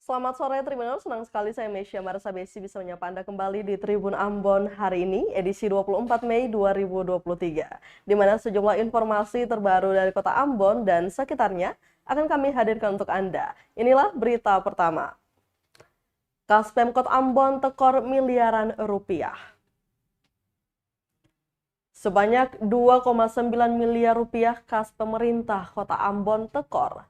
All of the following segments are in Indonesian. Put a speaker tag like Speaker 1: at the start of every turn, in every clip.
Speaker 1: Selamat sore Tribuners, senang sekali saya Mesya Marsa Besi bisa menyapa Anda kembali di Tribun Ambon hari ini, edisi 24 Mei 2023, di mana sejumlah informasi terbaru dari kota Ambon dan sekitarnya akan kami hadirkan untuk Anda. Inilah berita pertama. Kas Pemkot Ambon tekor miliaran rupiah. Sebanyak 2,9 miliar rupiah kas pemerintah kota Ambon tekor.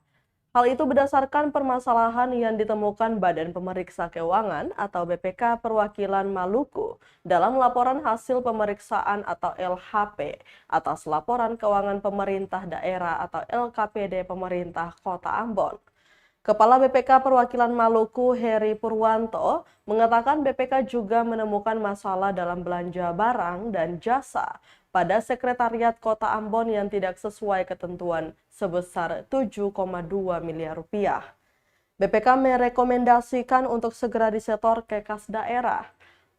Speaker 1: Hal itu berdasarkan permasalahan yang ditemukan Badan Pemeriksa Keuangan atau BPK Perwakilan Maluku dalam laporan hasil pemeriksaan atau LHP atas laporan keuangan pemerintah daerah atau LKPD pemerintah Kota Ambon. Kepala BPK Perwakilan Maluku, Heri Purwanto, mengatakan BPK juga menemukan masalah dalam belanja barang dan jasa pada Sekretariat Kota Ambon yang tidak sesuai ketentuan sebesar 7,2 miliar rupiah. BPK merekomendasikan untuk segera disetor ke kas daerah.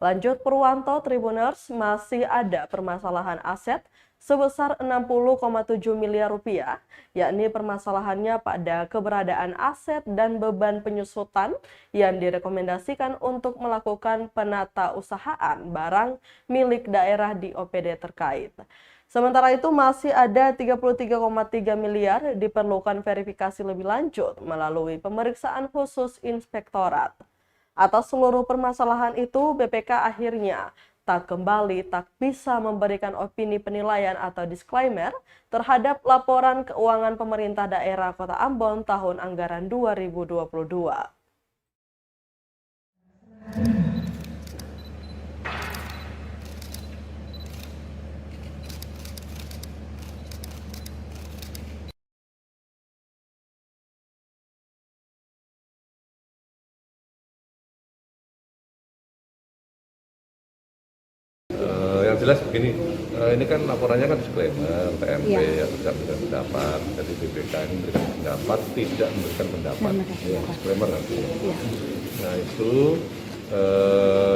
Speaker 1: Lanjut Purwanto, Tribuners, masih ada permasalahan aset sebesar 60,7 miliar rupiah, yakni permasalahannya pada keberadaan aset dan beban penyusutan yang direkomendasikan untuk melakukan penata usahaan barang milik daerah di OPD terkait. Sementara itu masih ada 33,3 miliar diperlukan verifikasi lebih lanjut melalui pemeriksaan khusus inspektorat. Atas seluruh permasalahan itu, BPK akhirnya tak bisa memberikan opini penilaian atau disclaimer terhadap laporan keuangan pemerintah daerah Kota Ambon tahun anggaran 2022.
Speaker 2: Yang jelas begini, ini kan laporannya kan disclaimer, PMP yang tidak memberikan pendapat, jadi BPK ini memberikan pendapat, tidak memberikan pendapat, ya, disclaimer nanti. Nah itu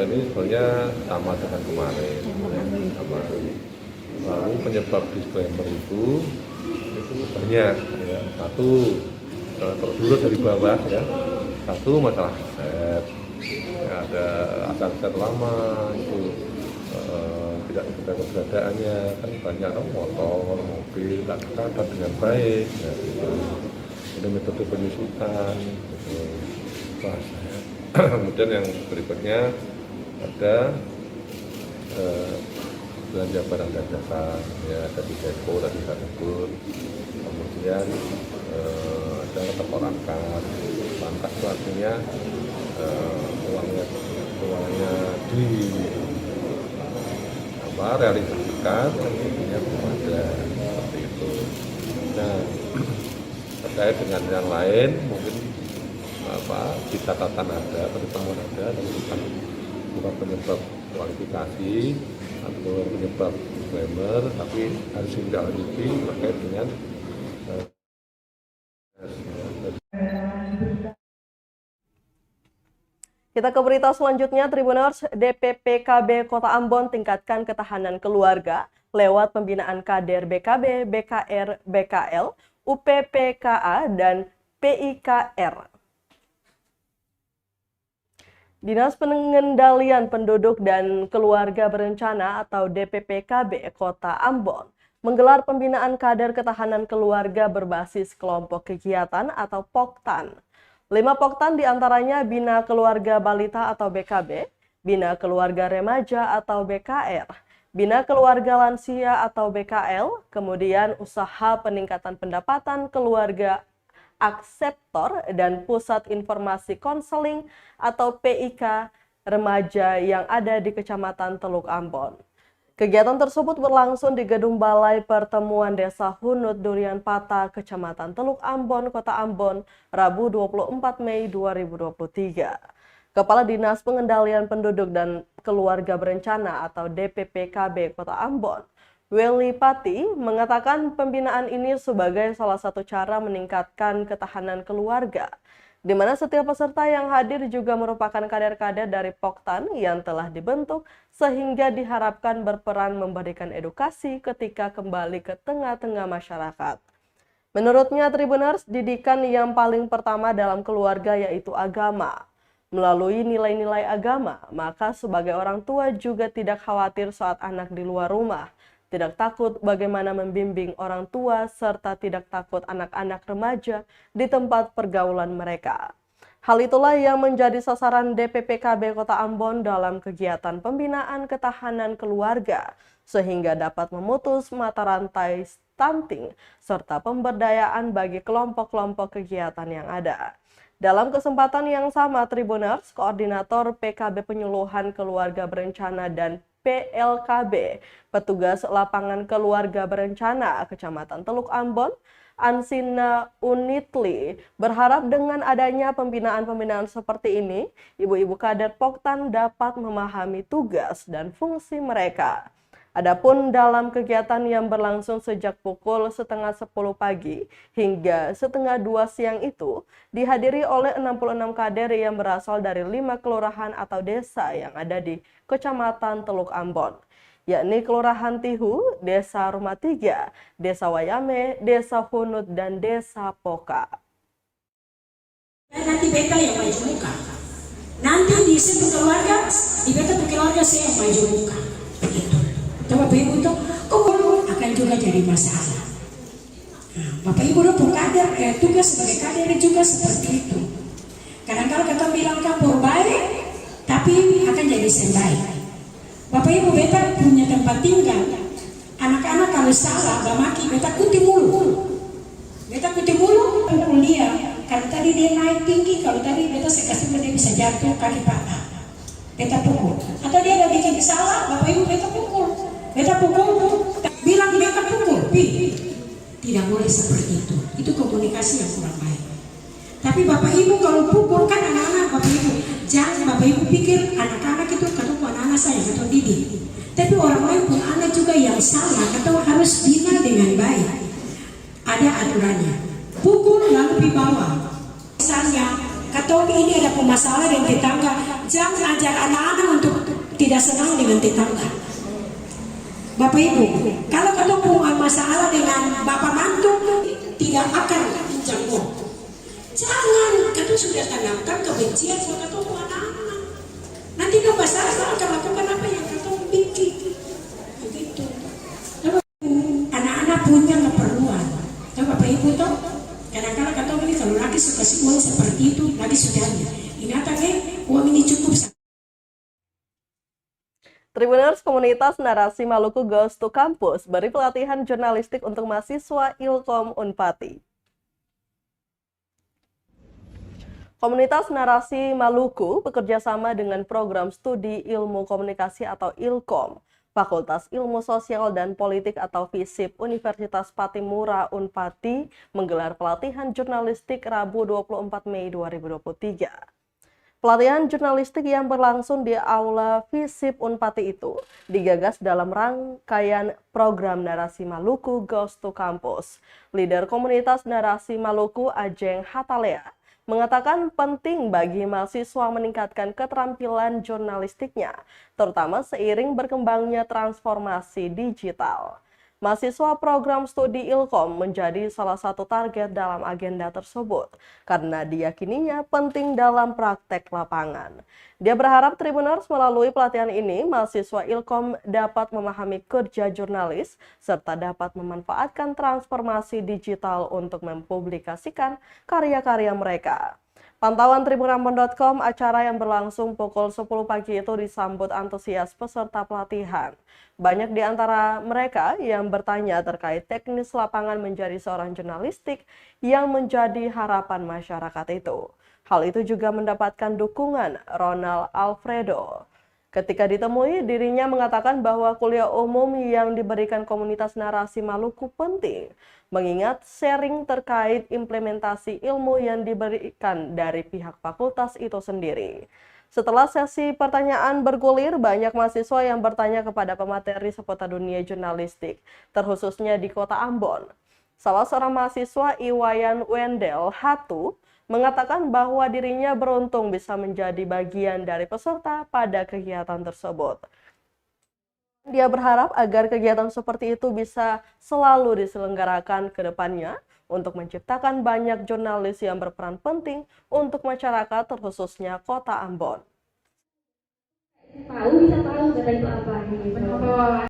Speaker 2: ini sebenarnya sama dengan kemarin. Lalu penyebab disclaimer itu banyak, ya. Satu, kalau dulu dari bawah ya, satu masalah aset, ya, ada aset lama itu. Tidak kita keberadaannya kan banyak motor, mobil tak tercatat dengan baik, ya, gitu. Ini metode penyusutan, gitu. Bahasanya. Kemudian yang berikutnya ada belanja barang dan jasa, ya ada di depo tadi saya sebut. Kemudian ada keponakan, pangkat itu artinya uangnya di realisasikan, intinya belum ada seperti itu. Nah, terkait dengan yang lain mungkin di catatan ada, pertemuan ada, tapi bukan penyebab kualifikasi atau penyebab disclaimer, tapi harus ditindaklanjuti terkait dengan
Speaker 1: Kita ke berita selanjutnya, Tribuners. DPPKB Kota Ambon tingkatkan ketahanan keluarga lewat pembinaan kader BKB, BKR, BKL, UPPKA, dan PIKR. Dinas Pengendalian Penduduk dan Keluarga Berencana atau DPPKB Kota Ambon menggelar pembinaan kader ketahanan keluarga berbasis kelompok kegiatan atau POKTAN. 5 POKTAN diantaranya Bina Keluarga Balita atau BKB, Bina Keluarga Remaja atau BKR, Bina Keluarga Lansia atau BKL, kemudian Usaha Peningkatan Pendapatan Keluarga Akseptor, dan Pusat Informasi Konseling atau PIK Remaja yang ada di Kecamatan Teluk Ambon. Kegiatan tersebut berlangsung di Gedung Balai Pertemuan Desa Hunut Durian Pata, Kecamatan Teluk Ambon, Kota Ambon, Rabu 24 Mei 2023. Kepala Dinas Pengendalian Penduduk dan Keluarga Berencana atau DPPKB Kota Ambon, Welly Pati, mengatakan pembinaan ini sebagai salah satu cara meningkatkan ketahanan keluarga, di mana setiap peserta yang hadir juga merupakan kader-kader dari POKTAN yang telah dibentuk sehingga diharapkan berperan memberikan edukasi ketika kembali ke tengah-tengah masyarakat. Menurutnya Tribuners, didikan yang paling pertama dalam keluarga yaitu agama. Melalui nilai-nilai agama, maka sebagai orang tua juga tidak khawatir saat anak di luar rumah, tidak takut bagaimana membimbing orang tua, serta tidak takut anak-anak remaja di tempat pergaulan mereka. Hal itulah yang menjadi sasaran DPPKB Kota Ambon dalam kegiatan pembinaan ketahanan keluarga, sehingga dapat memutus mata rantai stunting serta pemberdayaan bagi kelompok-kelompok kegiatan yang ada. Dalam kesempatan yang sama, Tribuners, Koordinator PKB Penyuluhan Keluarga Berencana dan PLKB, Petugas Lapangan Keluarga Berencana, Kecamatan Teluk Ambon, Ansina Unitli, berharap dengan adanya pembinaan-pembinaan seperti ini, ibu-ibu kader Poktan dapat memahami tugas dan fungsi mereka. Adapun dalam kegiatan yang berlangsung sejak pukul setengah 10 pagi hingga setengah 2 siang itu dihadiri oleh 66 kader yang berasal dari 5 kelurahan atau desa yang ada di Kecamatan Teluk Ambon, yakni Kelurahan Tihu, Desa Rumah Tiga, Desa Wayame, Desa Hunut, dan Desa Poka.
Speaker 3: Nanti beta yang maju muka. Nanti di satu keluarga, di beta keluarga saya yang maju muka. Begitu. Bapak Ibu tuh, akan juga jadi masalah. Nah, Bapak Ibu tuh kader, tugas sebagai kader juga seperti itu. Kadang-kadang kita bilang kampur baik, tapi akan jadi sembaik. Bapak Ibu beta punya tempat tinggal. Anak-anak kalau salah, bamaki beta kuti mulu. Beta kuti mulu, pukul dia. Kalau tadi dia naik tinggi, kalau tadi beta sekasih dia bisa jatuh kaki patah. Beta pukul. Atau dia ada bikin salah, Bapak Ibu beta pukul. Beta pukul, bilang beta pukul. Tidak boleh seperti itu. Itu komunikasi yang kurang baik. Tapi Bapak Ibu kalau pukul kan anak-anak Bapak Ibu. Jangan Bapak Ibu pikir anak-anak itu ketemu anak-anak saya, ketemu didik. Tapi orang lain pun anak juga yang salah, ketemu harus bina dengan baik. Ada aturannya. Pukul lalu dibawa. Misalnya, ketemu ini ada pemasalah dengan tetangga. Jangan ajak anak-anak untuk tidak senang dengan tetangga. Bapak Ibu, kalau ketemu masalah dengan bapak mantu, tidak akan menjenguk. Jangan, kita sudah tanamkan kebencian sama ketemu anak-anak. Nanti kalau masalah akan lakukan apa yang ketemu bikin. Begitu. Anak-anak punya keperluan. Tahu Bapak Ibu tuh, kadang-kadang ketemu ini kalau lagi suka uang seperti itu, lagi sudah ingatkan uang ini cukup.
Speaker 1: Tribuners, komunitas narasi Maluku Goes to Campus beri pelatihan jurnalistik untuk mahasiswa Ilkom Unpati. Komunitas narasi Maluku bekerjasama dengan program studi ilmu komunikasi atau Ilkom, Fakultas Ilmu Sosial dan Politik atau FISIP Universitas Patimura Unpati menggelar pelatihan jurnalistik Rabu 24 Mei 2023. Pelatihan jurnalistik yang berlangsung di Aula FISIP Unpati itu digagas dalam rangkaian program Narasi Maluku Goes to Campus. Leader komunitas Narasi Maluku Ajeng Hatalea mengatakan penting bagi mahasiswa meningkatkan keterampilan jurnalistiknya, terutama seiring berkembangnya transformasi digital. Mahasiswa program studi Ilkom menjadi salah satu target dalam agenda tersebut karena diyakininya penting dalam praktek lapangan. Dia berharap Tribuners melalui pelatihan ini, mahasiswa Ilkom dapat memahami kerja jurnalis serta dapat memanfaatkan transformasi digital untuk mempublikasikan karya-karya mereka. Pantauan tribunambon.com, acara yang berlangsung pukul 10 pagi itu disambut antusias peserta pelatihan. Banyak di antara mereka yang bertanya terkait teknis lapangan menjadi seorang jurnalistik yang menjadi harapan masyarakat itu. Hal itu juga mendapatkan dukungan Ronald Alfredo. Ketika ditemui, dirinya mengatakan bahwa kuliah umum yang diberikan komunitas narasi Maluku penting, mengingat sharing terkait implementasi ilmu yang diberikan dari pihak fakultas itu sendiri. Setelah sesi pertanyaan bergulir, banyak mahasiswa yang bertanya kepada pemateri seputar dunia jurnalistik, terkhususnya di Kota Ambon. Salah seorang mahasiswa, Iwayan Wendel Hatu, mengatakan bahwa dirinya beruntung bisa menjadi bagian dari peserta pada kegiatan tersebut. Dia berharap agar kegiatan seperti itu bisa selalu diselenggarakan ke depannya untuk menciptakan banyak jurnalis yang berperan penting untuk masyarakat, terkhususnya Kota Ambon.
Speaker 4: Tahu bisa tahu data itu apa gitu.